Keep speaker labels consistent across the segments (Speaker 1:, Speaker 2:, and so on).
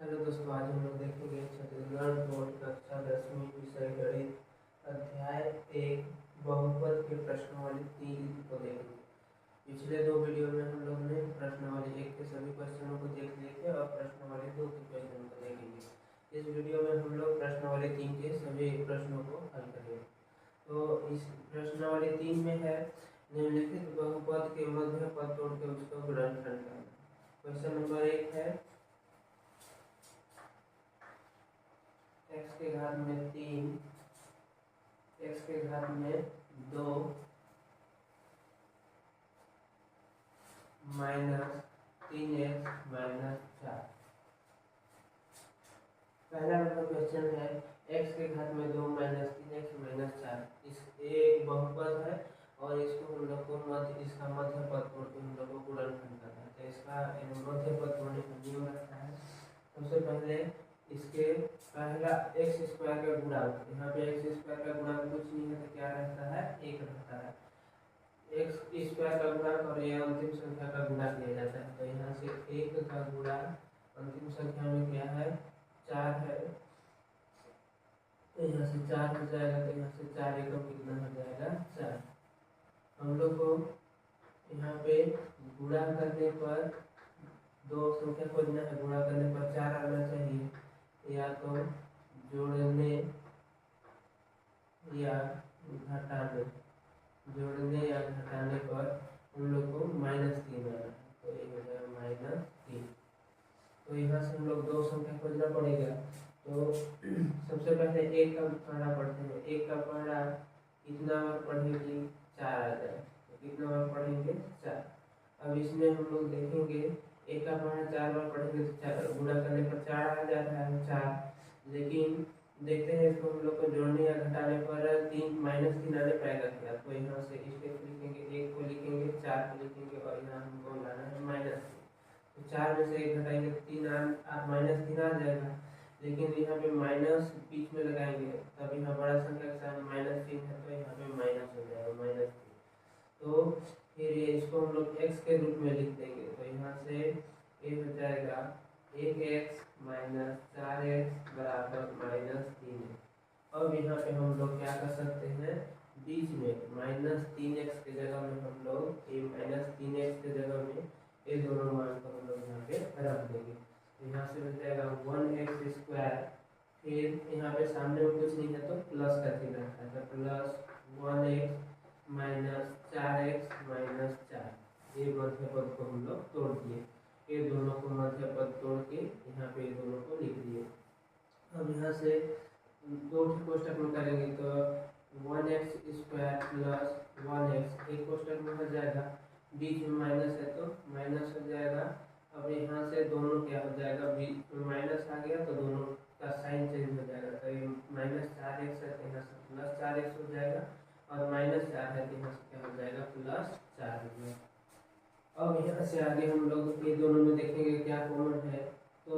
Speaker 1: Hello दोस्तों, आज हम लोग देखेंगे छत्तीसगढ़ बोर्ड कक्षा 10वीं विषय गणित अध्याय 1 बहुपद के प्रश्नावली 3 को देखेंगे। पिछले दो वीडियो में हम लोग ने प्रश्नावली 1 के सभी क्वेश्चनों को देख लिए थे और प्रश्नावली 2 के क्वेश्चनों को देखेंगे। इस वीडियो में हम लोग प्रश्नावली 3 के सभी प्रश्नों को हल करेंगे। तो इस प्रश्नावली 3 में है निम्नलिखित बहुपद के मध्य पद तोड़ के उसका गुणनखंड करना। क्वेश्चन नंबर 1 है x के घात में 3 x के घात में 2 माइनस 3x माइनस 4। पहला नंबर क्वेश्चन है x के घात में 2 माइनस 3x माइनस 4। इस एक बहुपद है और इसको हम लोग को इसका मध्य पद तोड़ के हम लोग को गुणनखंड करना है। तो इसका मध्य पद तोड़ने का नियम रहता है। सबसे पहले इसके पहला एक्स स्क्वायर का गुणांक, यहाँ पे एक्स स्क्वायर का गुणांक कुछ नहीं है तो क्या रहता है, 1 रहता है। एक्स स्क्वायर का गुणांक और ये अंतिम संख्या का गुणा किया जाता है। तो यहाँ से 1 का गुणा अंतिम संख्या में क्या है, 4 है। तो यहाँ से 4 हो जाएगा। तो यहाँ से 4 एकम कितना हो जाएगा, 4। हम लोग को यहाँ पे गुणा करने पर दो संख्या खोजना है, गुणा करने पर 4 आना चाहिए। या तो जोड़ने या घटाने, जोड़ने या घटाने पर हम लोग को -3 आना है। तो ये हो जाएगा -3। तो यहाँ से हम लोग दो संख्या खोजना पड़ेगा। तो सबसे पहले 1 का पढ़ा पढ़ते हैं। 1 का पढ़ा कितना बार पढ़ेंगे, 4 आ जाए। तो कितना बार पढ़ेंगे, 4। अब इसमें हम लोग देखेंगे 1 का पढ़ा 4 बार पढ़ेंगे तो 4 गुणा करने पर 4 आ जा रहा है, 4। लेकिन देखते हैं इसको हम लोग को जोड़ने या घटाने पर -3 आने पाएगा क्या। तो यहाँ से स्टेप लिखेंगे, 1 को लिखेंगे, 4 को लिखेंगे और यहाँ हमको लाना है -3। तो 4 में से 1 घटाएंगे तो -3 आ जाएगा। लेकिन यहाँ पे माइनस बीच में लगाएंगे तब यहाँ बड़ा संख्या के साथ -3 है तो यहाँ पे माइनस हो जाएगा, -3। तो फिर ये इसको हम लोग x के रूप में लिख देंगे। तो यहाँ से ये हो जाएगा 1x माइनस 4x बराबर -3। अब यहाँ पे हम लोग क्या कर सकते हैं, बीच में -3x के जगह में हम लोग ये -3x के जगह में ये दोनों मान को हम लोग यहाँ पे रख देंगे। तो यहाँ से हो जाएगा 1x स्क्वायर। फिर यहाँ पे सामने में कुछ नहीं है तो प्लस का चिन्ह रहता है, तो plus 1x minus 4x minus 4। ये मध्य पद को हम लोग तोड़ दिए। ये दोनों को मध्य पद तोड़ के यहाँ पे ये दोनों को लिख दिए। अब यहाँ से दो कोष्टक में करेंगे तो 1x स्क्वायर प्लस 1x एक कोष्टक में हो जाएगा, बीच में माइनस है तो माइनस हो जाएगा। अब यहाँ से दोनों क्या हो जाएगा, बीच में माइनस आ गया तो दोनों का साइन चेंज हो जाएगा। तो ये -4x है तो यहाँ से +4x हो जाएगा और -4 है तो यहाँ से क्या हो जाएगा, +4 हो जाएगा। अब यहाँ से आगे हम लोग ये दोनों में देखेंगे क्या कॉमन है। तो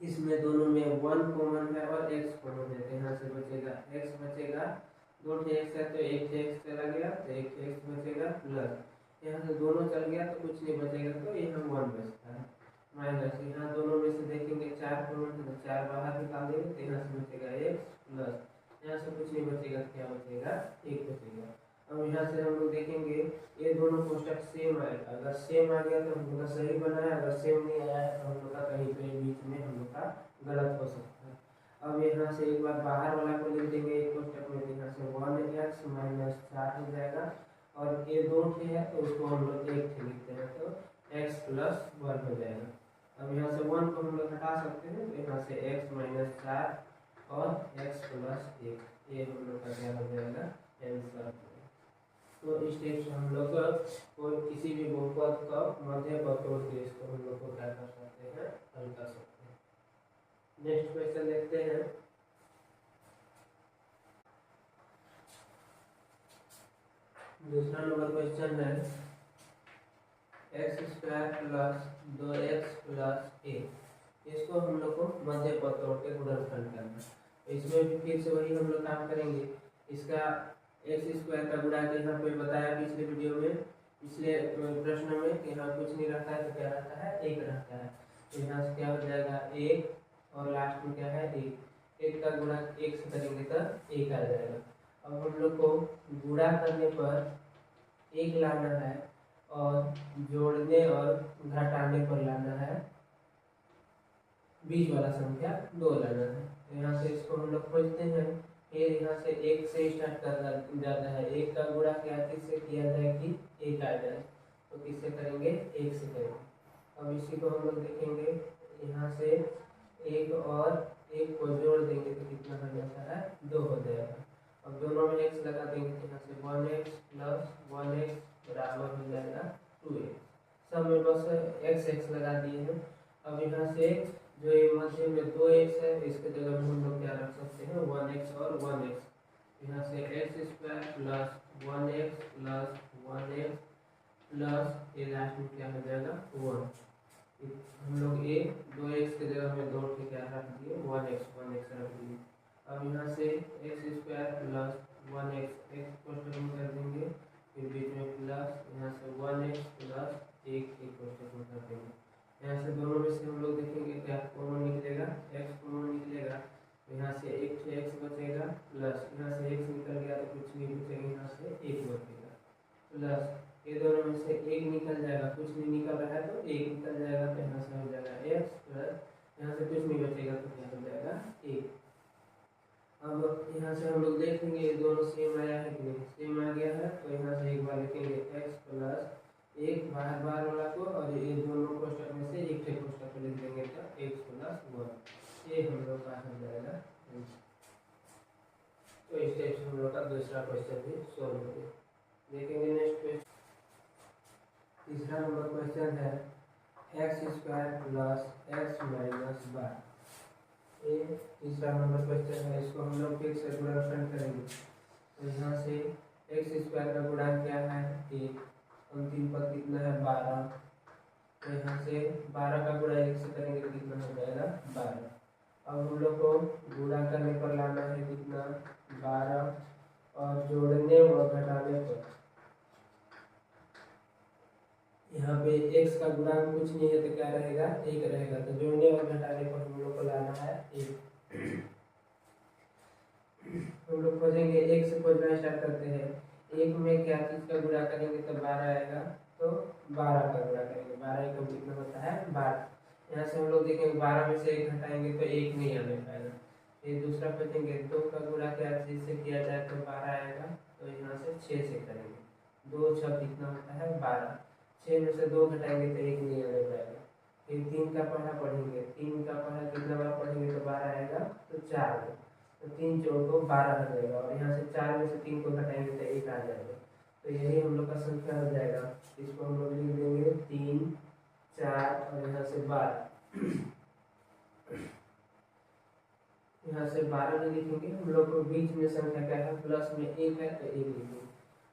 Speaker 1: इसमें दोनों में 1 कॉमन है और x कॉमन है। तो यहाँ से बचेगा x बचेगा, 2 x है तो 1 x चला गया तो 1 x बचेगा, प्लस यहाँ से दोनों चल गया तो कुछ नहीं बचेगा तो यहाँ 1 बचता है, माइनस यहाँ दोनों में से देखेंगे 4 कॉमन है तो 4 बाहर निकाल देंगे तो यहाँ से बचेगा x, प्लस यहाँ से कुछ नहीं बचेगा, क्या बचेगा, 1 बचेगा। अब यहाँ से हम लोग देखेंगे ये दोनों कोष्टक सेम आएगा। अगर सेम आ गया तो हम लोग का सही बना है, अगर सेम नहीं आया है तो हम लोग का कहीं पे बीच में हम लोग का गलत हो सकता है। अब यहाँ से एक बार बाहर वाला को लिख देंगे एक कोष्टक में, यहाँ से 1x माइनस 4 हो जाएगा और ये 2 है तो उसको हम लोग 1 लिखते हैं तो x प्लस 1 हो जाएगा। अब यहाँ से 1 को हम लोग हटा सकते हैं तो यहाँ से x माइनस 4 और x प्लस 1, ये हम लोग का क्या हो जाएगा, आंसर। तो इस टाइप से हम लोग कोई किसी भी बहुपद का मध्य पद तोड़ के इसको हम लोग को क्या कर सकते हैं, हल कर सकते हैं। नेक्स्ट क्वेश्चन देखते हैं। दूसरा नंबर क्वेश्चन है x square plus 2x plus 1। इसको हम लोग को मध्य पद तोड़ के गुणनखंड करना है। इसमें भी फिर से वही हम लोग काम करेंगे। इसका x स्क्वायर का गुणा यहाँ पे बताया पिछले वीडियो में, पिछले प्रश्न में कि यहाँ कुछ नहीं रहता है तो क्या रहता है, 1 रहता है। तो यहाँ से क्या हो जाएगा 1 और लास्ट में क्या है 1 का गुणा 1 से करेंगे तो 1 आ जाएगा। अब हम लोग को गुणा करने पर 1 लाना है और जोड़ने और घटाने पर लाना है बीच वाला संख्या 2 लाना है। तो यहाँ से इसको हम लोग खोजते हैं। फिर यहाँ से 1 से स्टार्ट करना जाता है। 1 का गुणा क्या किससे किया जाए कि 1 आ जाए, तो किससे करेंगे 1 से करेंगे। अब इसी को हम लोग देखेंगे, यहाँ से 1 और 1 को जोड़ देंगे तो कितना हो जाता है 2 हो जाएगा। अब दोनों में x लगा देंगे तो यहाँ से 1x + 1x बराबर हो जाएगा 2x। सब में बस x लगा दिए हैं। अब यहाँ से जो ये मध्य में 2x है इसके जगह में हम लोग क्या रख सकते हैं 1x और 1x। यहाँ से x² + 1x + 1x प्लस ये लास्ट में क्या हो जाएगा 1। हम लोग 2x के जगह में 2 के क्या रख दिए 1x रख दिए। अब यहाँ से x² + 1x x कोष्टक में कर देंगे, फिर बीच में प्लस यहाँ से 1x + 1 कोष्टक में कर देंगे। यहाँ से दोनों में से हम लोग देखेंगे क्या कॉमन निकलेगा, x कॉमन निकलेगा। यहाँ से एक x बचेगा प्लस यहाँ से x निकल गया तो कुछ नहीं बचेगा, यहाँ से 1 बचेगा प्लस ये दोनों में से 1 निकल जाएगा, कुछ नहीं निकल रहा है तो 1 निकल जाएगा। तो यहाँ से हो जाएगा x प्लस यहाँ से कुछ नहीं बचेगा तो क्या हो जाएगा 1। अब यहाँ से हम लोग देखेंगे ये दोनों सेम आया है कि नहीं, सेम आ गया है। तो यहाँ से एक बार लिखेंगे x + 1 बाहर वाला को और ये दोनों कोष्टक में से एक कोष्टक को लिख देंगे तो x + 1। ये हम लोग का हो जाएगा। तो इस टाइप से हम लोग का दूसरा क्वेश्चन भी सॉल्व हो गया। देखेंगे नेक्स्ट क्वेश्चन। तीसरा नंबर क्वेश्चन है x² + x - 12। ये तीसरा नंबर क्वेश्चन है। इसको हम लोग फिर से गुणनखंड करेंगे। तो यहाँ से x² का गुणांक क्या है 1, अंतिम पद कितना है 12। तो यहाँ से 12 का गुणा 1 से करेंगे तो कितना हो जाएगा 12। अब हम लोग को गुणा करने पर लाना है कितना 12 और जोड़ने और घटाने पर यहाँ पे x का गुणांक कुछ नहीं है तो क्या रहेगा 1 रहेगा। तो जोड़ने और घटाने पर हम लोग को लाना है 1। हम लोग खोजेंगे 1 से खोजना स्टार्ट करते हैं। 1 में क्या चीज का गुणा करेंगे तो 12 आएगा, तो 12 का गुणा करेंगे। 12 का कितना होता है 12। यहाँ से हम लोग देखेंगे 12 में से 1 घटाएंगे तो 1 नहीं आने पाएगा। ये दूसरा खोजेंगे 2 का गुणा क्या चीज से किया जाए तो 12 आएगा। तो यहाँ से 6 से करेंगे। 2 6 कितना होता है 12। 6 में से 2 घटाएंगे तो 1 नहीं आने पाएगा। फिर 3 का पढ़ा पढ़ेंगे, 3 का पढ़ा कितना बार पढ़ेंगे तो 12 आएगा, तो 4 में तो 3 4 को 12 हो जाएगा। और यहाँ से 4 में से 3 को घटाएंगे तो 1 आ जाएगा। तो यही हम लोग का संख्या हो जाएगा। इसको हम लोग लिख देंगे 3 4 और यहाँ से 12। यहाँ से 12 में लिखेंगे। हम लोग को बीच में संख्या क्या है प्लस में 1 है तो 1 लिखेंगे।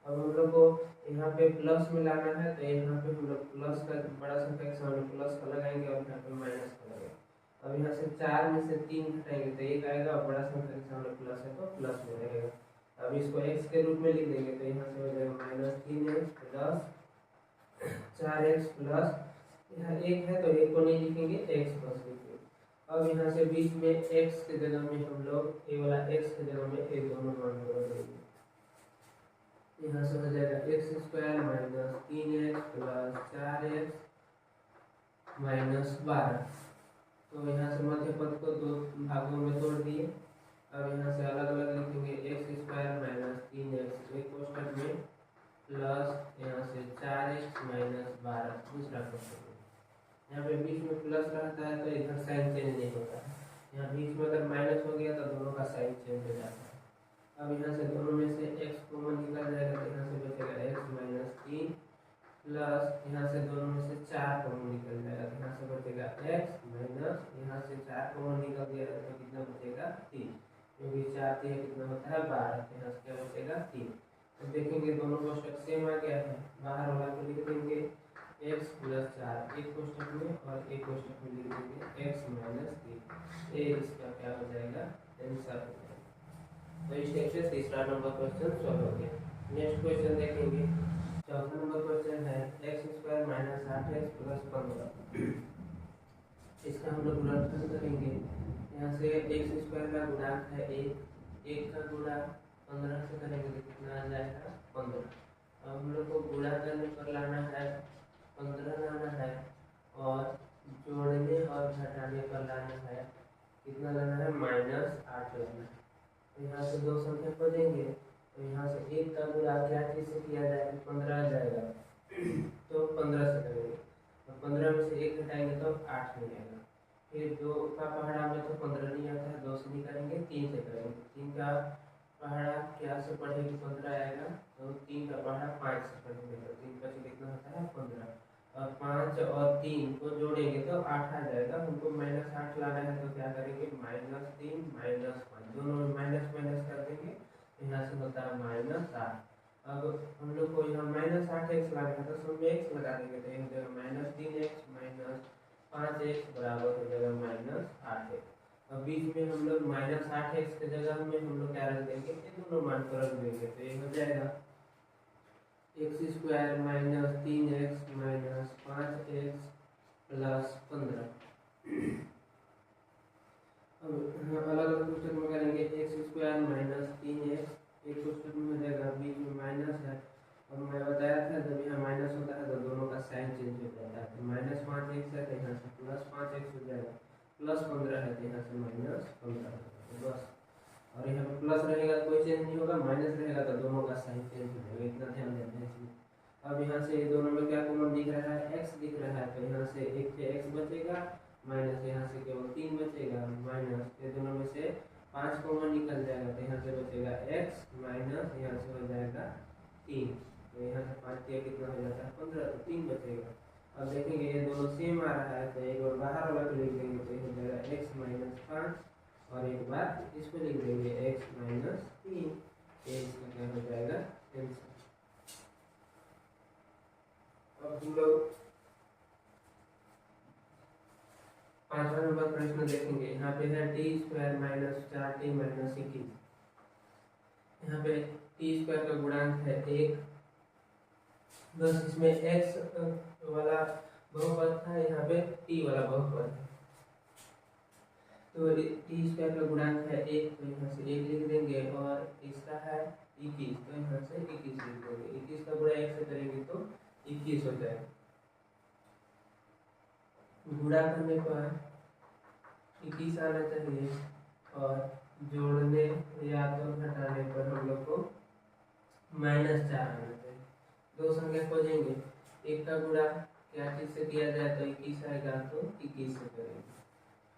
Speaker 1: अब हम लोग को यहाँ पे प्लस में लाना है तो यहाँ पे हम लोग प्लस का बड़ा संख्या के सामने प्लस का लगाएंगे और यहाँ पे माइनस का लगाएंगे। अब यहाँ से 4 में से 3 घटाएंगे तो 1 आएगा और बड़ा संख्या के सामने प्लस है तो प्लस में रहेगा। अब इसको x के रूप में लिख देंगे तो यहाँ से हो जाएगा -3x + 4x प्लस यहाँ 1 है तो 1 को नहीं लिखेंगे, x बस लिखेंगे। अब यहाँ से बीच में x के जगह में हम लोग ये वाला x के जगह में ये दोनों मान को रख देंगे। यहाँ से हो जाएगा x² - 3x + 4x - 12। तो यहाँ से मध्य पद को 2 भागों में तोड़ दिए। अब यहाँ से अलग अलग लिखेंगे x² - 3x एक कोष्टक में प्लस यहाँ से 4x - 12 दूसरा कोष्टक में। यहाँ पे बीच में प्लस रहता है तो इधर साइन चेंज नहीं होता है। यहाँ बीच में अगर माइनस हो गया तो दोनों का साइन चेंज हो जाता है। अब यहाँ से दोनों में से x कॉमन निकल जाएगा तो यहाँ से बचेगा x - 3 प्लस यहाँ से दोनों में से 4 कॉमन निकल जाएगा तो यहाँ से बचेगा x माइनस यहाँ से 4 कॉमन निकल गया तो कितना बचेगा 3, क्योंकि 4 3 कितना होता है 12। तो यहाँ से क्या बचेगा 3। तो देखेंगे दोनों कोष्टक सेम आ गया है। बाहर वाला को लिख देंगे x + 4 एक कोष्टक में और एक कोष्टक में लिख देंगे x - 3। ये इसका क्या हो जाएगा आंसर हो जाएगा। तो इस टाइप से तीसरा नंबर क्वेश्चन सॉल्व हो गया। नेक्स्ट क्वेश्चन देखेंगे। चौथा नंबर क्वेश्चन है x² - 8x + 15। इसका हम लोग गुणनफल करेंगे। यहाँ से एक्स स्क्वायर का गुणांक है एक का गुणा 15 से करेंगे तो कितना आ जाएगा 15। अब हम लोग को गुणा करने पर लाना है 15 लाना है और जोड़ने और घटाने पर लाना है कितना लाना है -8 लाना है। तो यहाँ से दो संख्या खोजेंगे तो यहाँ से एक का गुणा क्या चीज से किया जाएगा 15 आ जाएगा तो 15 से करेंगे तो 15 में से एक घटाएंगे तो 8 नहीं आएगा। फिर 2 का पहाड़ा में तो 15 नहीं आता है, 2 से नहीं करेंगे 3 से करेंगे। 3 का पहाड़ा क्या से पढ़ेगी 15 आएगा तो 3 का पहाड़ा 5 से पढ़ेंगे तो 3 का कितना होता है 15 और 5 और 3 को जोड़ेंगे तो 8 आ जाएगा। हमको -8 लाना है तो क्या करेंगे -3 -5 दोनों में माइनस माइनस कर देंगे यहाँ से होता है -8। अब हम लोग को यहाँ -8x लाना है तो सब में x लगा देंगे तो एक जगह -3x -5x बराबर हो जाएगा -8x। अब बीच में हम लोग -8x के जगह में हम लोग क्या रख देंगे ये दोनों मान को रख देंगे तो ये हो जाएगा x स्क्वायर -3x -5x + 15। अब अलग अलग क्वेश्चन में करेंगे x स्क्वायर -3x एक क्वेश्चन में हो जाएगा बीच में माइनस है और मैं बताया था जब यहाँ माइनस होता है तो दोनों का साइन चेंज हो जाता है तो -5x है तो यहाँ से +5x हो जाएगा +15 है तो यहाँ से -15 तो बस। और यहाँ पे प्लस रहेगा तो कोई चेंज नहीं होगा, माइनस रहेगा तो दोनों का साइन चेंज हो जाएगा, इतना ध्यान देना है इसमें। अब यहाँ से दोनों में क्या कॉमन दिख रहा है x दिख रहा है तो यहाँ से एक से x बचेगा माइनस यहाँ से केवल 3 बचेगा माइनस ये दोनों में से 5 कॉमन निकल जाएगा तो यहाँ से बचेगा x माइनस यहाँ से हो जाएगा 3 तो यहाँ से 5 किया कितना हो जाता है 15 तो 3 बचेगा। अब देखेंगे ये दोनों सेम आ रहा है तो एक बार बाहर वाला को लिख देंगे तो ये हो जाएगा x -5 और एक बार इसको लिख देंगे x -3 ये इसका क्या हो जाएगा आंसर। अब हम लोग 5वां नंबर प्रश्न देखेंगे। यहाँ पे है t² - 4t - 21। यहाँ पे t² का गुणांक है 1 बस इसमें x वाला बहुपद था यहाँ पे t वाला बहुपद है तो t² का गुणांक है 1 तो यहाँ से 1 लिख देंगे और इसका है 21 तो यहाँ से 21 लिख देंगे। 21 का गुणा 1 से करेंगे तो 21 हो जाएगा। गुणा करने पर 21 आना चाहिए और जोड़ने या तो घटाने पर हम लोग को -4 आना चाहिए। दो संख्या खोजेंगे एक का गुणा क्या चीज से किया जाए तो 21 आएगा तो 21 से करेंगे।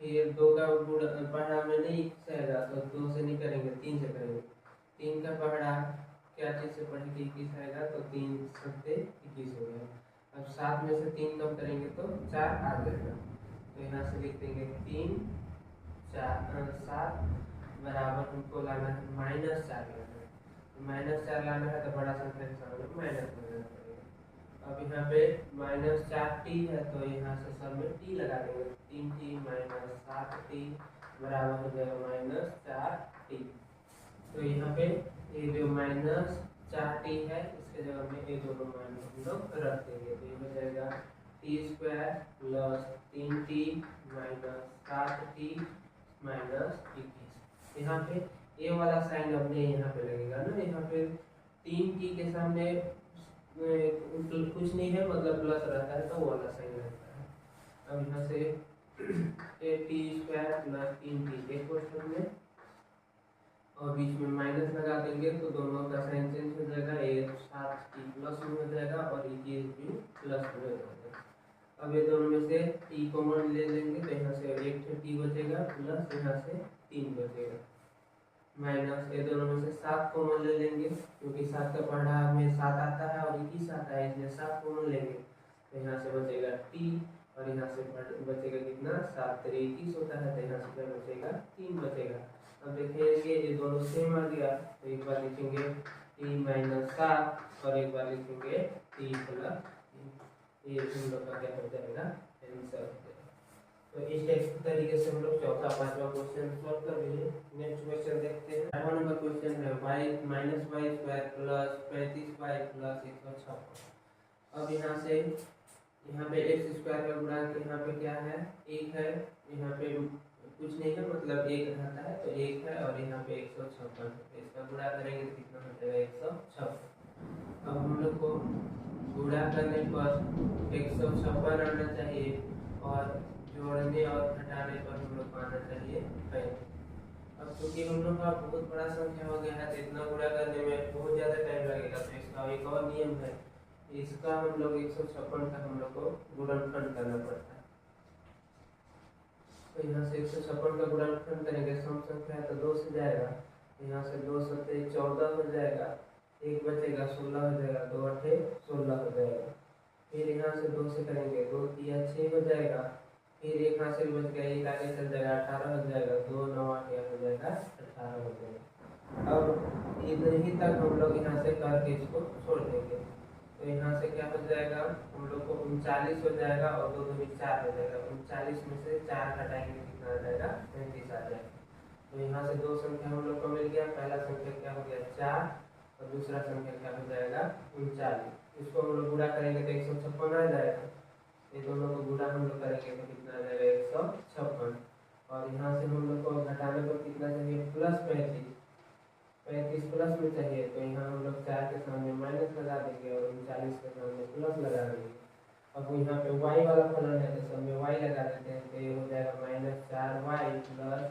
Speaker 1: फिर 2 का गुणा पहाड़ा में नहीं 21 आएगा तो 2 से नहीं करेंगे 3 से करेंगे। 3 का पहाड़ा क्या चीज से पढ़ेंगे 21 आएगा तो 3 सत्ते 21 हो गया। अब 7 में से 3 कम करेंगे तो 4 आ जाएगा तो यहाँ से लिख देंगे 3 4 7 बराबर हमको लाना है -4 लाना है तो -4 लाना है तो बड़ा संख्या के सामने माइनस लगाना पड़ेगा। अब यहाँ पे -4t है तो यहाँ से सब में t लगा देंगे 3t - 7t बराबर हो जाएगा -4t। तो यहाँ पे ये जो -4t है इसके जगह में ये दोनों मान हम लोग रख देंगे तो ये हो जाएगा t² + 3t - 7t - 21। यहाँ पे ये वाला साइन अपने यहाँ पे लगेगा ना, यहाँ पे 3t के सामने कुछ नहीं है मतलब प्लस रहता है तो वो वाला साइन रहता है। अब यहाँ से t² + 3t एक क्वेश्चन में और बीच में माइनस लगा देंगे तो दोनों का साइन चेंज हो जाएगा, ये 7t प्लस में हो जाएगा और 21 भी प्लस में हो जाएगा। अब ये दोनों में से t कॉमन ले लेंगे तो यहाँ से एक t बचेगा प्लस यहाँ से 3 बचेगा माइनस ये दोनों में से 7 कॉमन ले लेंगे क्योंकि 7 का पहाड़ा में 7 आता है और 21 आता है इसलिए 7 कॉमन लेंगे तो यहाँ से बचेगा t और यहाँ से बचेगा कितना 7 3 21 होता है तो यहाँ से क्या बचेगा 3 बचेगा। अब देखेंगे ये दोनों सेम आ गया तो एक बार लिखेंगे t - 7 और एक बार लिखेंगे t + ये हम लोग का क्या हो जाएगा आंसर हो जाएगा। तो इस तरीके से हम लोग चौथा 5वां क्वेश्चन सॉल्व कर लिए। नेक्स्ट क्वेश्चन देखते हैं। 8वां नंबर क्वेश्चन है y - y² + 35y + 156। अब यहाँ से यहाँ पे एक्स स्क्वायर का गुणांक यहाँ पे क्या है, एक है, यहाँ पे कुछ नहीं है, मतलब एक रहता है तो एक है, और यहाँ पे 156 है। इसका गुणा करेंगे तो कितना हो जाएगा, 156। अब हम लोग को गुणा करने पर 156 आना चाहिए, और जोड़ने और घटाने पर हम लोग को आना चाहिए 35। अब क्योंकि हम लोग का बहुत बड़ा संख्या हो गया है तो इतना गुणा करने में बहुत ज़्यादा टाइम लगेगा, तो इसका एक और नियम है, इसका हम लोग 156 का हम लोग को गुणनखंड करना पड़ता है। तो यहाँ से 156 का गुणनखंड करेंगे, सम संख्या है तो 2 से जाएगा, यहाँ से 2 सत्ते 14 हो जाएगा, एक बचेगा 16 हो जाएगा, 2 अठे 16 हो जाएगा। फिर यहाँ से 2 से करेंगे, 2 तिया 6 हो जाएगा, फिर एक हासिल बच गया, एक आगे चल जाएगा, 18 हो जाएगा, 2 9 8 हो जाएगा, 18 हो जाएगा। अब इधर ही तक हम लोग यहाँ से करके इसको छोड़ देंगे, तो यहाँ से क्या हो जाएगा, हम लोग को 39 हो जाएगा, और 2 दूनी 4 हो जाएगा। 39 में से 4 घटाएंगे कितना आ जाएगा, 35 आ जाएगा। तो यहाँ से दो संख्या हम लोग को मिल गया, पहला संख्या क्या हो गया 4, और दूसरा संख्या क्या हो जाएगा 39। इसको हम लोग गुणा करेंगे तो 156 आ जाएगा, ये दोनों को गुणा हम लोग करेंगे तो कितना आ जाएगा 156। और यहाँ से हम लोग को घटाने पर कितना चाहिए, प्लस 35, 35 प्लस में चाहिए, तो यहाँ हम लोग 4 के सामने माइनस लगा देंगे और 39 के सामने प्लस लगा देंगे। अब यहाँ पे y वाला फलन है तो सब में y लगा देते हैं, तो ये हो जाएगा -4y प्लस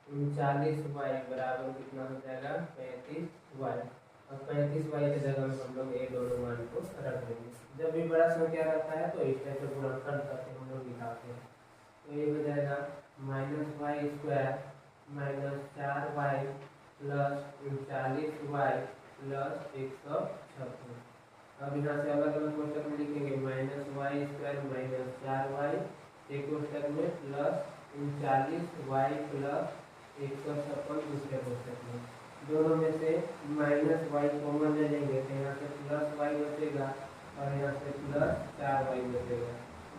Speaker 1: 39y बराबर कितना हो जाएगा 35y। अब 35y के जगह में हम लोग ये दोनों मान को रख देंगे। जब भी बड़ा संख्या रहता है तो इस टाइप से गुणनखंड करके हम लोग निकालते हैं, तो ये हो जाएगा -y² -4y plus 39y plus 156। अब यहाँ से अलग अलग कोष्टक में लिखेंगे -y² -4y, एक कोष्टक में प्लस 39y प्लस 156 दूसरे कोष्टक में। दोनों में से -y कॉमन ले लेंगे तो यहाँ से +y बचेगा, और यहाँ से +4y बचेगा,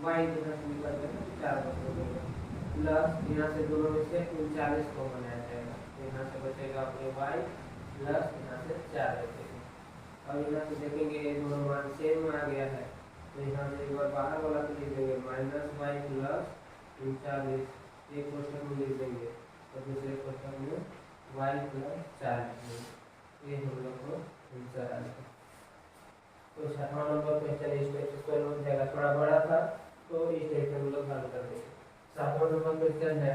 Speaker 1: y इधर से निकल जाएगा 4 बचेगा, प्लस यहाँ से दोनों में से 39 कॉमन आ जाएगा, तो यहाँ से बचेगा अपने y प्लस यहाँ से 4 बचेगा। और यहाँ से देखेंगे ये दोनों मान सेम आ गया है, तो यहाँ से एक बार बाहर वाला को लिख देंगे -y प्लस 39, एक कोष्टक में लिख देंगे, और दूसरे कोष्टक में y प्लस 4, ये हम लोग को आंसर आ गया। तो 6वां नंबर क्वेश्चन इस टाइप से सॉल्व हो जाएगा, थोड़ा बड़ा था तो इस टाइप से हम लोग हल कर देंगे। 7वां नंबर क्वेश्चन है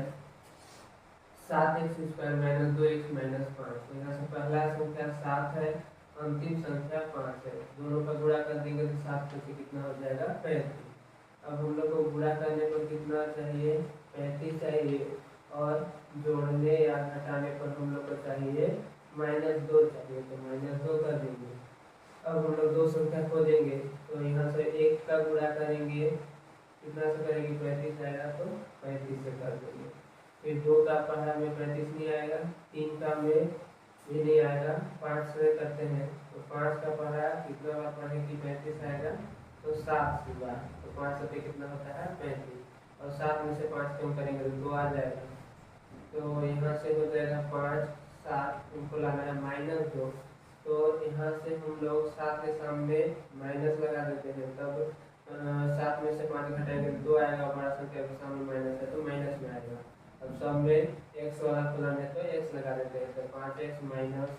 Speaker 1: 7x² - 2x - 5। यहाँ से पहला संख्या 7 है, अंतिम संख्या 5 है, दोनों का गुणा कर देंगे तो 7 में से कितना हो जाएगा 35। अब हम लोग को गुणा करने पर कितना चाहिए 35 चाहिए, और जोड़ने या घटाने पर हम लोग को चाहिए -2 चाहिए, तो -2 कर देंगे। अब हम लोग दो संख्या खो देंगे, तो यहाँ से 1 का गुणा करेंगे, कितना से करेंगे 35 आएगा, तो 35 से कर देंगे। फिर 2 का पढ़ा में 35 नहीं आएगा, 3 का में भी नहीं आएगा, 5 से करते हैं तो 5 का पढ़ा कितना बार पढ़े कि 35 आएगा, तो 7 बार, तो 5 से कितना होता है 35, और 7 में से 5 कम करेंगे तो 2 आ जाएगा, तो यहाँ से हो जाएगा 5 7, उनको लाना है -2, तो यहाँ से हम लोग 7 के सामने माइनस लगा देते हैं, तब 7 में से 5 घटाएंगे तो 2 आएगा, बड़ा संख्या के सामने माइनस है तो माइनस में आएगा। अब सब में x वाला फलन है तो x लगा देते हैं, तो 5x -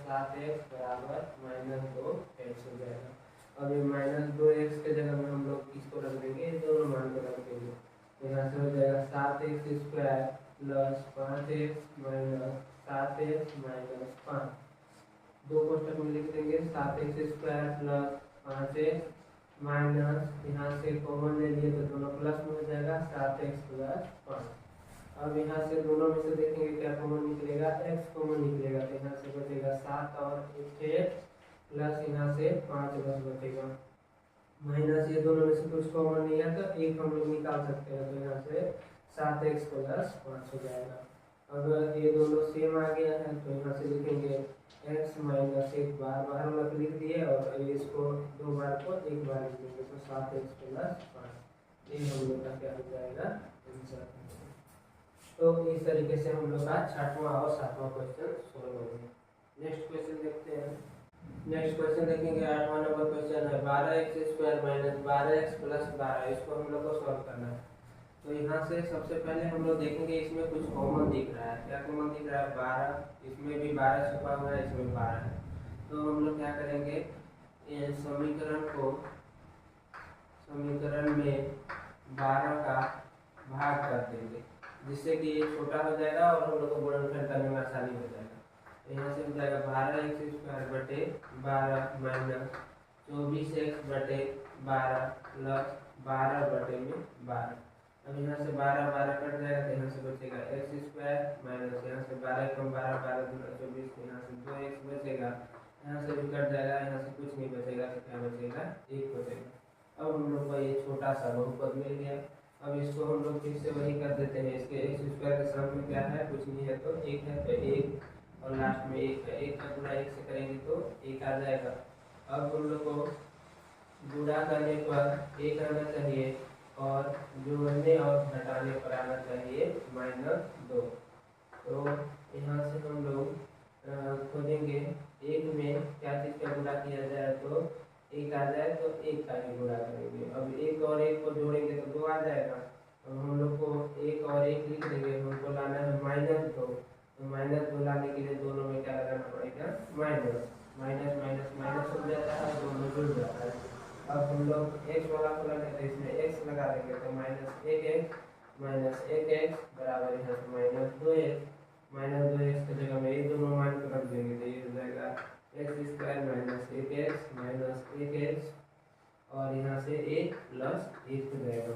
Speaker 1: 7x बराबर -2x हो जाएगा। अब ये -2x के जगह में हम लोग किसको रख देंगे, दोनों मान को रख देंगे, तो यहाँ से हो जाएगा 7x² प्लस 5x - 7x - 5, दो कोष्टक में लिख देंगे 7x² प्लस 5x माइनस, यहाँ से कॉमन ले लिए तो दोनों प्लस में हो जाएगा 7x प्लस 5। अब यहाँ से दोनों में से देखेंगे क्या कॉमन निकलेगा, x कॉमन निकलेगा, तो यहाँ से बचेगा 7 और 1 प्लस यहाँ से 5 बचेगा, माइनस ये दोनों में से कुछ कॉमन नहीं है तो एक हम लोग निकाल सकते हैं, तो यहाँ से 7x प्लस 5 हो जाएगा। अगर ये दोनों सेम आ गया है तो यहाँ से लिखेंगे x - 1 बार बाहर वाला लिख दिए, और इसको 2 बार को 1 बार लिख देंगे, तो 7x प्लस 5, ये हम लोग का क्या हो जाएगा आंसर। तो इस तरीके से हम लोग का 6वां और 7वां क्वेश्चन सोल्व हो गया। नेक्स्ट क्वेश्चन देखते हैं। नेक्स्ट क्वेश्चन देखेंगे 8वां नंबर क्वेश्चन है 12x² माइनस 12x प्लस 12। इसको हम लोग को सॉल्व करना है। तो यहाँ से सबसे पहले हम लोग देखेंगे इसमें कुछ कॉमन दिख रहा है। क्या कॉमन दिख रहा है? 12। इसमें भी 12 छुपा हुआ है, इसमें 12 है। तो हम लोग क्या करेंगे, समीकरण में 12 का भाग कर देंगे, जिससे कि ये छोटा हो जाएगा और हम लोग को गुणनखंड करने में आसानी हो जाएगा। तो यहाँ से हो जाएगा 12x² बटे 12 माइनस 24x बटे 12 प्लस 12 बटे में 12। अब यहाँ से 12 12 कट जाएगा, तो यहाँ से बचेगा x² माइनस यहाँ से 12 कम 12 12 दूना 24, यहाँ से 2x बचेगा। यहाँ से भी कट जाएगा, यहाँ से कुछ नहीं बचेगा, तो क्या बचेगा? 1 बचेगा। अब हम लोग को ये छोटा सा बहुपद मिल गया। अब इसको हम लोग फिर से वही कर देते हैं। इसके x² के सामने क्या है? कुछ नहीं है, तो 1 है, तो 1 और लास्ट में 1 है। 1 का गुणा 1 से करेंगे तो 1 आ जाएगा। अब हम लोग को गुणा करने पर 1 आना चाहिए और जोड़ने और घटाने पर आना चाहिए -2। तो यहाँ से हम लोग खोजेंगे 1 में क्या चीज़ का गुणा किया जाए, तो 1 आ जाए तो 1 का ही गुणा करेंगे। अब 1 और 1 को जोड़ेंगे तो 2 आ जाएगा। अब हम लोग को 1 और 1 लिख देंगे, हमको लाना है -2। तो -2 लाने के लिए दोनों में क्या लगाना पड़ेगा? माइनस माइनस माइनस माइनस हो जाता है, दोनों जुड़ जाता है। अब हम लोग x वाला को लगे तो इसमें x लगा देंगे, तो -1x बराबर यहाँ से -2x की जगह में ये दोनों मान को रख देंगे, तो ये हो जाएगा x² -1x 1x और यहाँ से 1 + 1 हो जाएगा।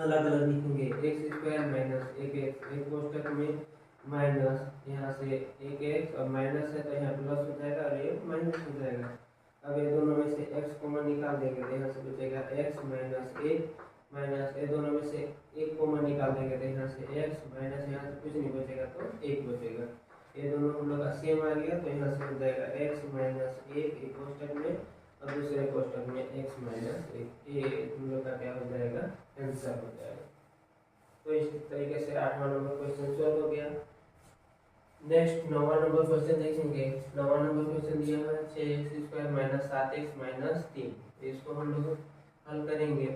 Speaker 1: अलग अलग लिखेंगे, x² - 1x, एक कोष्टक में माइनस यहाँ से 1x और माइनस है तो यहाँ प्लस हो जाएगा और ये माइनस हो जाएगा। अब ये दोनों में से x कॉमन निकाल देंगे, तो यहाँ से बचेगा x - 1 माइनस ये दोनों में से 1 कॉमन निकाल देंगे, तो यहाँ से x माइनस यहाँ से कुछ नहीं बचेगा तो 1 बचेगा। ये दोनों हम लोग का सेम आ गया, तो यहाँ से हो जाएगा x - 1 एक कोष्टक में और दूसरे कोष्टक में x - 1। ये हम लोग का क्या हो जाएगा? आंसर हो जाएगा। तो इस तरीके से 8वां नंबर क्वेश्चन सॉल्व हो गया। नेक्स्ट 9वां नंबर क्वेश्चन देखेंगे। 9वां नंबर क्वेश्चन दिया हुआ है 6x² - 7x - 3। इसको हम लोग हल करेंगे।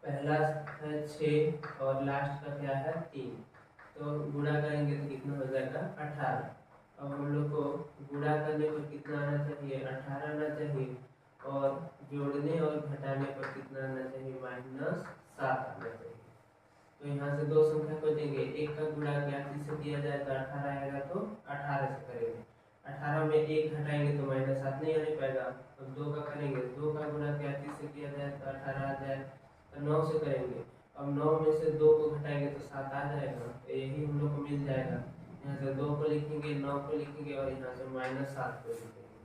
Speaker 1: पहला है 6 और लास्ट का क्या है? 3। तो गुणा करेंगे तो कितना हो जाएगा? 18। अब हम लोग को गुणा करने पर कितना आना चाहिए? 18 आना चाहिए और जोड़ने और घटाने पर कितना आना चाहिए? -7 आना चाहिए। तो यहाँ से दो संख्या को देंगे, एक का गुणा क्या चीज से किया जाए? तो 18 आएगा, तो 18 से करेंगे। 18 में 1 घटाएंगे तो -7 नहीं आने पाएगा। अब 2 का करेंगे, 2 का गुणा क्या चीज से किया जाए? तो 18 आ जाए, तो 9 से करेंगे। अब 9 में से 2 को घटाएंगे तो 7 आ जाएगा, तो यही हम लोग को मिल जाएगा। यहाँ से 2 को लिखेंगे, 9 को लिखेंगे और यहाँ से -7 को लिखेंगे।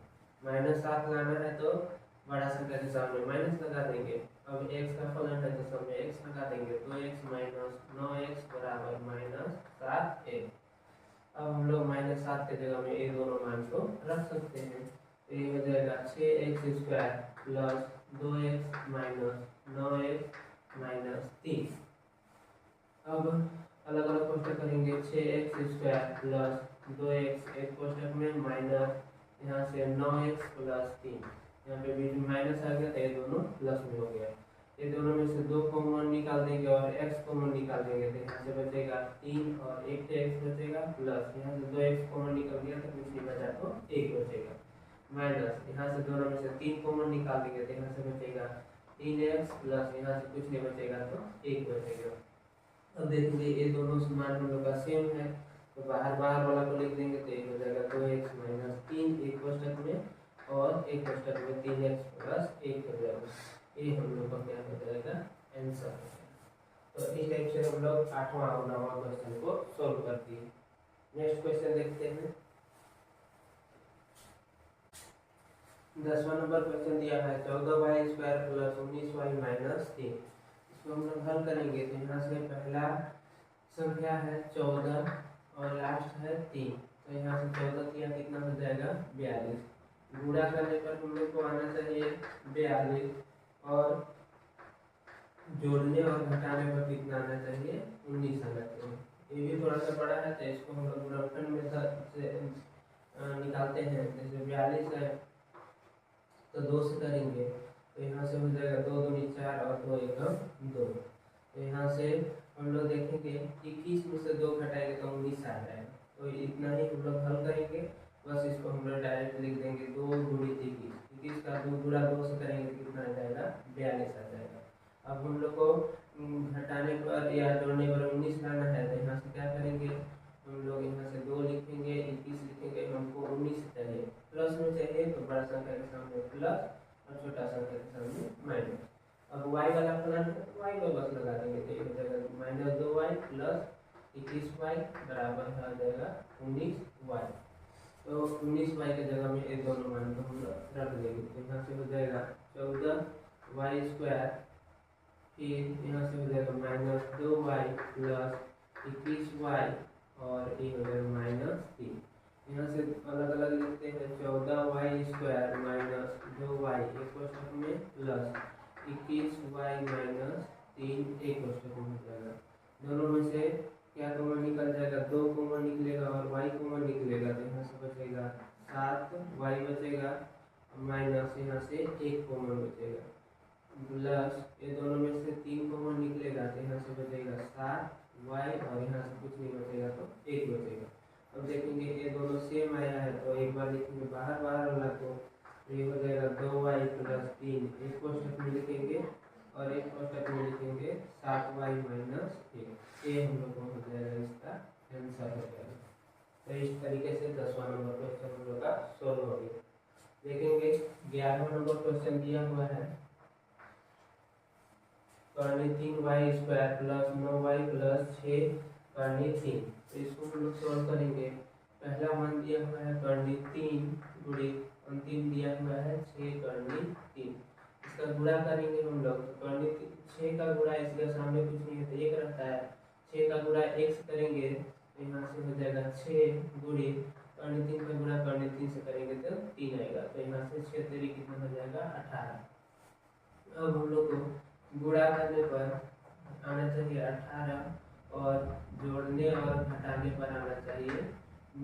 Speaker 1: -7 लाना है तो बड़ा संख्या के सामने माइनस लगा देंगे। अब x का फलन है तो सब में x लगा देंगे, तो x - 9x बराबर -7x। अब हम लोग -7 के जगह में ये दोनों मान को रख सकते हैं, तो ये हो जाएगा 6x² प्लस 2x - 9x - 3। अब अलग अलग कोष्टक करेंगे। 6x² प्लस 2x एक कोष्टक में माइनस यहाँ से 9x प्लस 3, यहाँ पे बीच में माइनस आ गया तो ये दोनों प्लस में हो गया। ये दोनों में से 2 कॉमन निकाल देंगे और x कॉमन निकाल देंगे, तो यहाँ से बचेगा 3 और 1 x बचेगा प्लस यहाँ से 2x कॉमन निकल गया तो कुछ नहीं बचा तो 1 बचेगा माइनस यहाँ से दोनों में से 3 कॉमन निकाल देंगे, तो यहाँ से बचेगा 3x प्लस यहाँ से कुछ नहीं बचेगा तो 1 बचेगा। अब देखेंगे ये दोनों मान हम लोग का सेम है, तो बाहर वाला को लिख देंगे, तो ये हो जाएगा 2x - 3 एक कोष्टक में और एक कोष्टक में 3x प्लस 1 हो जाएगा। ये हम लोग का क्या हो जाएगा? आंसर हो जाएगा। तो इस टाइप से हम लोग 8वां और 9वां क्वेश्चन को सॉल्व कर दिए। नेक्स्ट क्वेश्चन देखते हैं। 10वां नंबर क्वेश्चन दिया है 14y² प्लस 19y - 3। इसको हम लोग हल करेंगे, तो यहाँ से पहला संख्या है 14 और लास्ट है 3, तो यहाँ से 14 किया कितना हो जाएगा? 42। गुणा करने पर हम लोग को आना चाहिए 42 और जोड़ने और घटाने पर कितना आना चाहिए? 19 आना चाहिए। ये भी थोड़ा सा बड़ा है, तो इसको हम लोग गुणनखंड मेथड से निकालते हैं, जैसे 42 है तो 2 से करेंगे तो यहाँ से हो जाएगा 2 दूनी 4 और 2 एकम 2। तो यहाँ से हम लोग देखेंगे 21 में से 2 घटाएंगे तो 19 आ जाएगा। तो इतना ही हम लोग हल करेंगे, बस इसको हम लोग डायरेक्ट लिख देंगे 2 गुणित 21 का 2 गुणा 2 से करेंगे कितना आ जाएगा 42 आ जाएगा। अब हम लोग को घटाने पर या जोड़ने पर 19 लाना है तो यहाँ से क्या करेंगे, हम लोग यहाँ से 2 लिखेंगे, 21 लिखेंगे, हमको 19 चाहिए, प्लस में चाहिए तो बड़ा संख्या के सामने प्लस और छोटा संख्या के सामने माइनस। अब y वाला फलन है तो y को बस लगा देंगे तो हो जाएगा -2y प्लस 21y बराबर आ जाएगा 19y। तो 19y के जगह में ये दोनों मान को हम लोग रख देंगे तो यहाँ से हो जाएगा 14y², फिर यहाँ से हो जाएगा -2y प्लस 21y और ये हो जाएगा -3। यहाँ से अलग अलग लिखते हैं 14y² माइनस 2y एक कोष्ठक में प्लस 21y माइनस 3 एक कोष्ठक में हो जाएगा। दोनों में से क्या कॉमन निकल जाएगा, 2 कॉमन निकलेगा और y कॉमन निकलेगा तो यहाँ से बचेगा 7y बचेगा माइनस यहाँ से 1 कॉमन बचेगा प्लस ये दोनों में से 3 कॉमन निकलेगा तो यहाँ से बचेगा 7y और यहाँ से कुछ नहीं बचेगा तो 1 बचेगा। अब देखेंगे ये दोनों सेम आया है तो एक बार लिखेंगे बाहर वाला तो ये हो जाएगा 2y प्लस 3 एक कोष्ठक में लिखेंगे और एक कोष्ठक में लिखेंगे 7y माइनस 1। ये हम लोग को हो जाएगा इसका आंसर हो जाएगा। तो इस तरीके से 10वां नंबर क्वेश्चन हम लोग का सोल्व हो गया। देखेंगे 11वां नंबर क्वेश्चन दिया हुआ है, Karni 3y² plus 9y plus 6 Karni 3। तो इसको हम लोग सॉल्व करेंगे। पहला मान दिया हुआ है कर्णी 3 गुणित अंतिम दिया हुआ है 6 कर्णी 3। इसका गुणा करेंगे हम लोग तो कर्णी 6 का गुणा इसके सामने कुछ नहीं है तो 1 रहता है, 6 का गुणा 1 से करेंगे तो यहाँ से हो जाएगा 6 गुणित कर्णी 3 का गुणा कर्णी 3 से करेंगे तो 3 आएगा तो यहाँ से 6 तेरी कितना हो जाएगा 18। अब हम लोग को गुणा करने पर आना चाहिए 18 और जोड़ने और घटाने पर आना चाहिए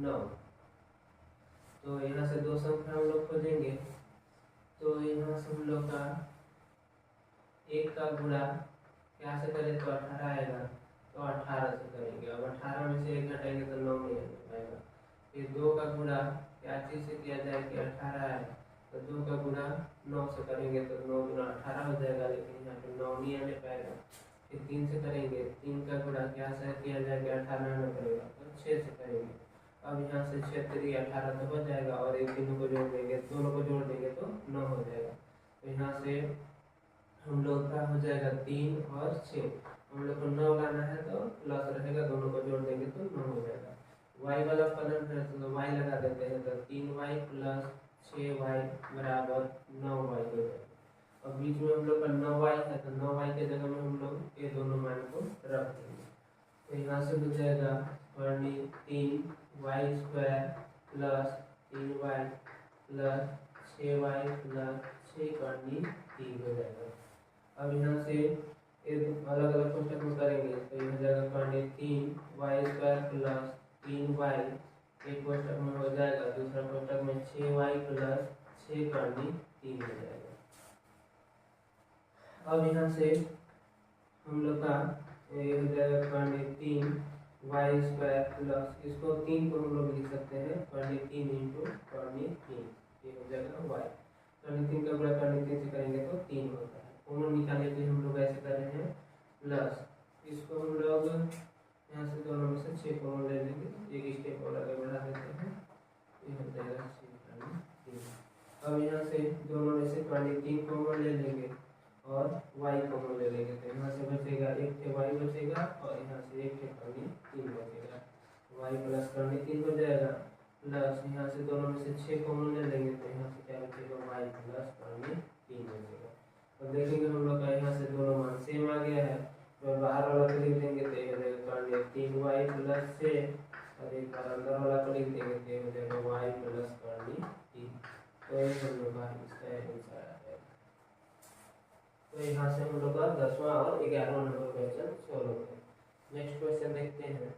Speaker 1: 9। तो यहाँ से 2 संख्या हम लोग खोजेंगे तो यहाँ से हम लोग का 1 का गुणा क्या से करें तो 18 आएगा तो 18 से करेंगे। अब 18 में से 1 घटाएंगे तो 9 नहीं आएगा। फिर 2 का गुणा क्या चीज़ से किया जाए कि 18 है तो 2 का गुणा 9 से करेंगे तो 9 गुना 18 हो जाएगा, लेकिन यहाँ पे 9 नहीं आने पाएगा। फिर 3 से करेंगे, 3 का गुणा क्या से किया जाएगा 18 आना पड़ेगा तो 6 से करेंगे। अब यहाँ से 6 3 18 तो हो जाएगा और एक तीनों को जोड़ देंगे, दोनों को जोड़ देंगे तो 9 हो जाएगा। तो यहाँ से हम लोग का हो जाएगा 3 और 6, हम लोग को 9 लाना है तो प्लस रहेगा, दोनों को जोड़ देंगे तो 9 हो जाएगा। y वाला फलन है तो y लगा देते हैं तो 3y प्लस 6y बराबर 9y हो जाएगा। अब बीच में हम लोग का 9y है तो 9y के जगह में हम लोग ये दोनों मान को रख देंगे। तो यहाँ से हो जाएगा Karni 3y² plus 3y plus 6y plus 6 Karni 3 हो जाएगा। अब यहाँ से अलग अलग कोष्ठक में करेंगे तो ये हो जाएगा कर्णी 3y² प्लस 3y एक कोष्ठक में हो जाएगा, दूसरा कोष्ठक में 6y प्लस 6 कर्णी 3 हो जाएगा। अब यहाँ से हम लोग का ये हो जाएगा कर्णी 3y² प्लस इसको 3 को हम लोग लिख सकते हैं कर्णी 3 इंटू कर्णी 3, ये हो जाएगा y। कर्णी 3 का गुणा कर्णी 3 से करेंगे तो 3 होता है। कॉमन निकालने के लिए हम लोग ऐसे कर रहे हैं प्लस इसको हम लोग यहाँ से दोनों में से 6 कॉमन ले लेंगे, एक स्टेप और आगे बढ़ा देते हैं, ये हो जाएगा 6 कर्णी 3। अब यहाँ से दोनों में से कर्णी 3 कॉमन ले लेंगे और y कॉमन ले लेंगे तो यहाँ से बचेगा 1 y बचेगा और यहाँ से 1 कर्णी 3 बचेगा, y प्लस कर्णी 3 हो जाएगा प्लस यहाँ से दोनों में से 6 कॉमन ले लेंगे तो यहाँ से क्या बचेगा y प्लस कर्णी 3 बचेगा। तो देखेंगे हम लोग का यहाँ से दोनों मान सेम आ गया है तो बाहर वाला को लिख देंगे तो ये हो जाएगा कर्णी 3y प्लस 6 और एक बार अंदर वाला को लिख देंगे तो ये हो जाएगा y प्लस कर्णी 3। तो ये हम लोग का इसका आंसर आ जाएगा। तो यहाँ से हम लोग का 10वां और 11वां नंबर क्वेश्चन सॉल्व हो गया। नेक्स्ट क्वेश्चन देखते हैं।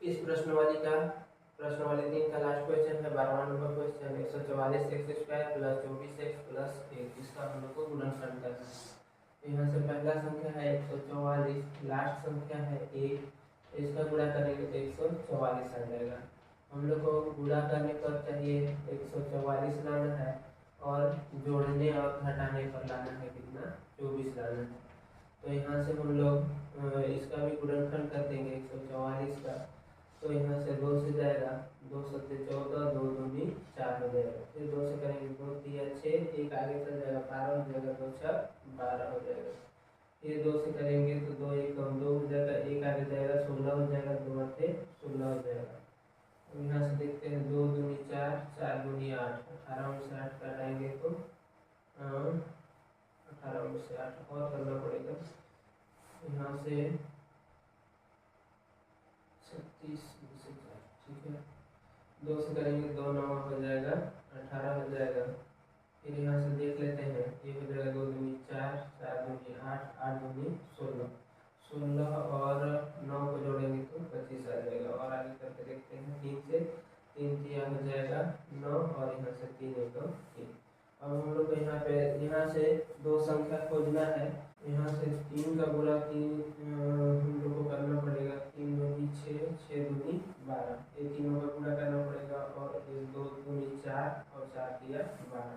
Speaker 1: इस प्रश्नवाली 3 का लास्ट क्वेश्चन है 12वां number question 144 X square plus 24 X plus 1 इसका हम लोग को गुणनखंड करना है। यहाँ से पहला संख्या है 144, लास्ट संख्या है 1, इसका गुणा करेंगे तो 144 आ जाएगा। हम लोग को गुणा करने पर चाहिए 144 लाना है और जोड़ने और घटाने पर लाना है कितना 24 लाना है। तो यहाँ से हम लोग इसका भी गुणनखंड कर देंगे 144 का। तो यहाँ से 2 से जाएगा 2 सत्ते 14, 2 दूनी 4 हो जाएगा। फिर 2 से करेंगे 2 तिया 6, एक आगे चल जाएगा 12 हो जाएगा, 2 छः 12 हो जाएगा। फिर 2 से करेंगे तो 2 एक 2 हो जाएगा, एक आगे जाएगा 16 हो जाएगा, 2 आते 16 हो जाएगा। अब यहाँ से देखते हैं 2 दूनी 4, 4 दूनी 8, 18 में से 8 काटाएंगे तो 18 में से 8 और करना पड़ेगा। यहाँ से 36 में से 4, ठीक है। 2 से करेंगे 2 9 हो जाएगा, 18 हो जाएगा। फिर यहाँ से देख लेते हैं ये हो जाएगा 2 दूनी 4, 4 दूनी 8, 8 दूनी 16, 16 और 9 को जोड़ेंगे तो 25 आ जाएगा। और आगे करके देखते हैं 3 से 3 तिया हो जाएगा 9 और यहाँ से 3 एक 3। अब हम लोग को यहाँ से 2 संख्या खोजना है। यहाँ से 3 का गुणा 3 हम लोग को करना पड़ेगा, 3 दूनी 6, 6 दूनी 12, ये तीनों का गुणा करना पड़ेगा। और 2 दूनी 4 और 4 तिया 12,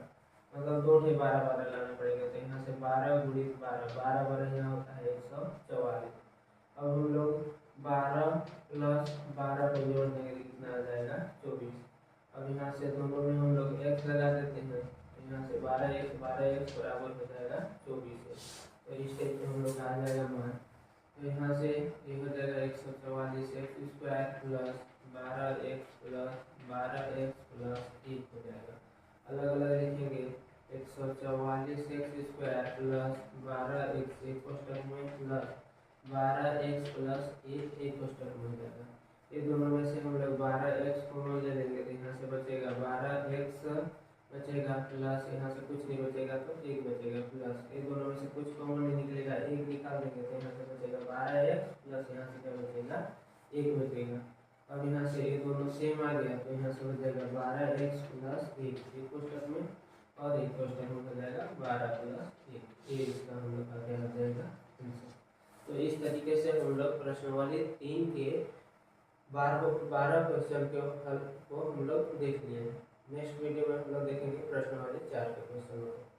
Speaker 1: मतलब 2 ठे 12 12 लाना पड़ेगा। तो यहाँ से 12 गुणित 12, 12 12 यहाँ होता है 144। अब हम लोग 12 प्लस 12 को जोड़ देंगे कितना आ जाएगा 24। अब यहाँ से दोनों में हम लोग x लगा देते हैं, यहाँ से 12x बराबर हो जाएगा 24। तो इस टाइप से हम लोग आ जाएगा मान। तो यहाँ से ये हो जाएगा 144 X square plus 12x plus 12x plus 1 हो जाएगा। अलग अलग लिखेंगे 144 एक्स स्क्वायर प्लस 12x एक क्वेश्चन में प्लस 12x प्लस 1 एक क्वेश्चन में हो जाएगा। ये दोनों में से हम लोग 12x कॉमन ले लेंगे तो यहाँ से बचेगा 12x बचेगा प्लस यहाँ से कुछ नहीं बचेगा तो 1 बचेगा प्लस, ये दोनों में से कुछ कॉमन नहीं निकलेगा, 1 निकाल देंगे तो यहाँ से बचेगा 12x प्लस यहाँ से क्या बचेगा 1 बचेगा। अब यहाँ से ये दोनों सेम आ गया तो यहाँ से हो जाएगा 12x प्लस 1 एक क्वेश्चन में और एक क्वेश्चन में हो जाएगा 12 प्लस 1, ये इसका हम लोग का क्या हो जाएगा आंसर। तो इस तरीके से हम लोग प्रश्नावली 3 के 12 क्वेश्चन के हल को हम लोग देख लिए हैं। नेक्स्ट वीडियो में हम लोग देखेंगे प्रश्नावली 4 के क्वेश्चन को।